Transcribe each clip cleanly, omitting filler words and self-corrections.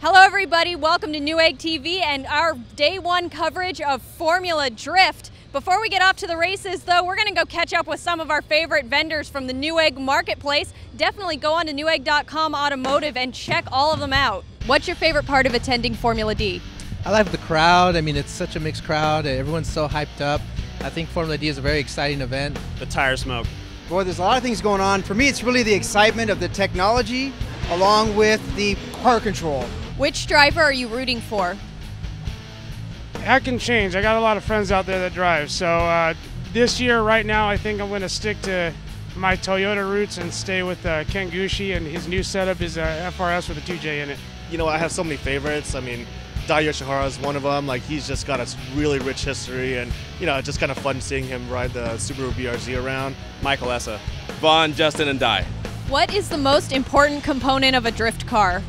Hello everybody, welcome to Newegg TV and our day one coverage of Formula Drift. Before we get off to the races though, we're gonna go catch up with some of our favorite vendors from the Newegg marketplace. Definitely go on to Newegg.com Automotive and check all of them out. What's your favorite part of attending Formula D? I like the crowd. I mean, it's such a mixed crowd. Everyone's so hyped up. I think Formula D is a very exciting event. The tire smoke. Boy, there's a lot of things going on. For me, it's really the excitement of the technology along with the car control. Which driver are you rooting for? That can change. I got a lot of friends out there that drive. So this year, right now, I think I'm going to stick to my Toyota roots and stay with Ken Gucci, and his new setup is a FRS with a 2J in it. You know, I have so many favorites. I mean, Dai Yoshihara is one of them. Like, he's just got a really rich history, and you know, it's just kind of fun seeing him ride the Subaru BRZ around. Michael Essa, Vaughn, Justin, and Dai. What is the most important component of a drift car?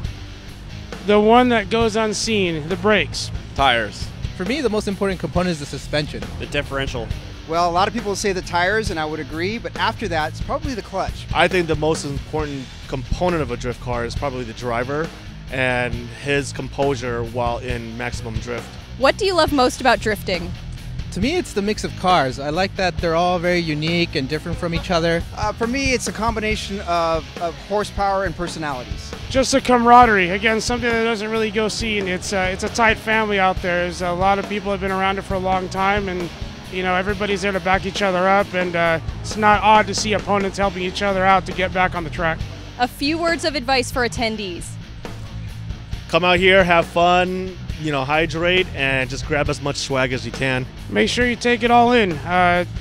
The one that goes unseen, the brakes. Tires. For me, the most important component is the suspension. The differential. Well, a lot of people say the tires, and I would agree, but after that, it's probably the clutch. I think the most important component of a drift car is probably the driver and his composure while in maximum drift. What do you love most about drifting? To me, it's the mix of cars. I like that they're all very unique and different from each other. For me, it's a combination of horsepower and personalities. Just the camaraderie. Again, something that doesn't really go seen. It's a tight family out there. There's a lot of people that have been around it for a long time, and you know, everybody's there to back each other up, and it's not odd to see opponents helping each other out to get back on the track. A few words of advice for attendees. Come out here, have fun, you know, hydrate, and just grab as much swag as you can. Make sure you take it all in.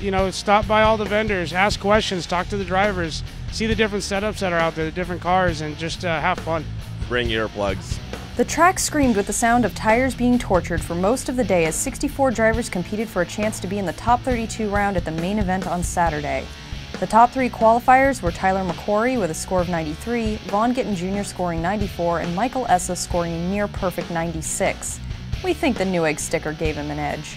You know, stop by all the vendors, ask questions, talk to the drivers, see the different setups that are out there, the different cars, and just have fun. Bring earplugs. The track screamed with the sound of tires being tortured for most of the day as 64 drivers competed for a chance to be in the top 32 round at the main event on Saturday. The top three qualifiers were Tyler McQuarrie with a score of 93, Vaughn Gittin Jr. scoring 94, and Michael Essa scoring a near perfect 96. We think the Newegg sticker gave him an edge.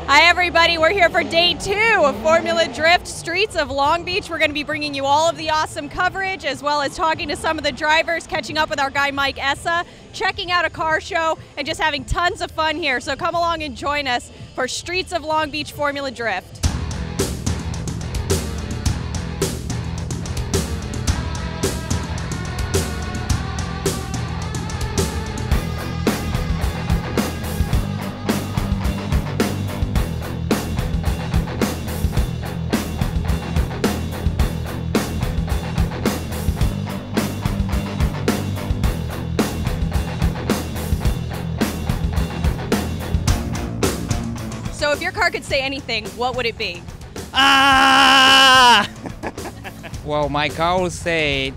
Hi everybody, we're here for day two of Formula Drift Streets of Long Beach. We're going to be bringing you all of the awesome coverage as well as talking to some of the drivers, catching up with our guy Mike Essa, checking out a car show, and just having tons of fun here. So come along and join us for Streets of Long Beach Formula Drift. So if your car could say anything, what would it be? Ah! Well, my car would say,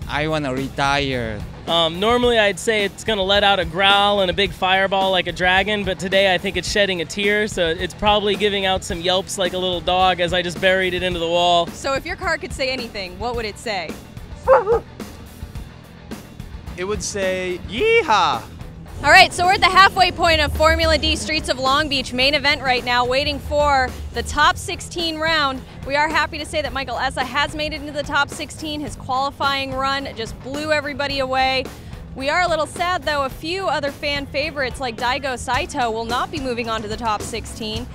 I want to retire. Normally I'd say it's going to let out a growl and a big fireball like a dragon, but today I think it's shedding a tear, so it's probably giving out some yelps like a little dog as I just buried it into the wall. So if your car could say anything, what would it say? It would say, yeehaw! All right, so we're at the halfway point of Formula D Streets of Long Beach main event right now, waiting for the top 16 round. We are happy to say that Michael Essa has made it into the top 16. His qualifying run just blew everybody away. We are a little sad though, a few other fan favorites like Daigo Saito will not be moving on to the top 16.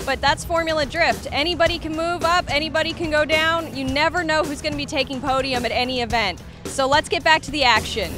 But that's Formula Drift. Anybody can move up, anybody can go down. You never know who's going to be taking podium at any event. So let's get back to the action.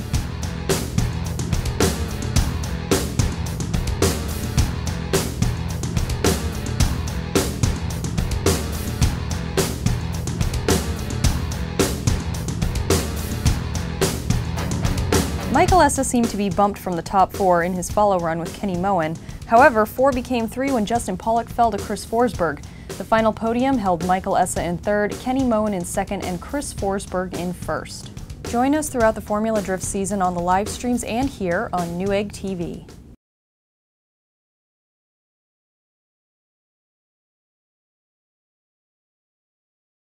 Michael Essa seemed to be bumped from the top four in his follow run with Kenny Moen. However, 4 became 3 when Justin Pollock fell to Chris Forsberg. The final podium held Michael Essa in third, Kenny Moen in second, and Chris Forsberg in first. Join us throughout the Formula Drift season on the live streams and here on Newegg TV.